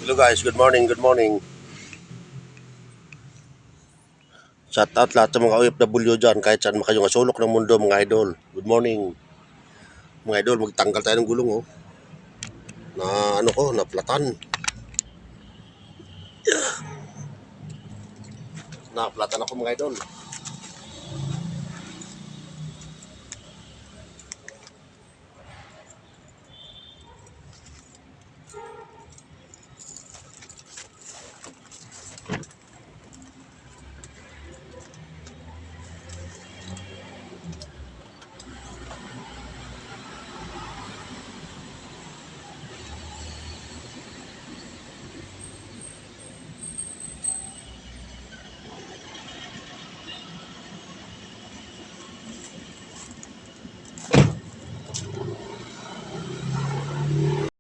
Hello guys, good morning, good morning. Shout out lahat sa mga OFW dyan, kahit saan makayong asulok ng mundo mga idol. Good morning. Mga idol, magtanggal tayo ng gulong na na platan. Na platan ako mga idol.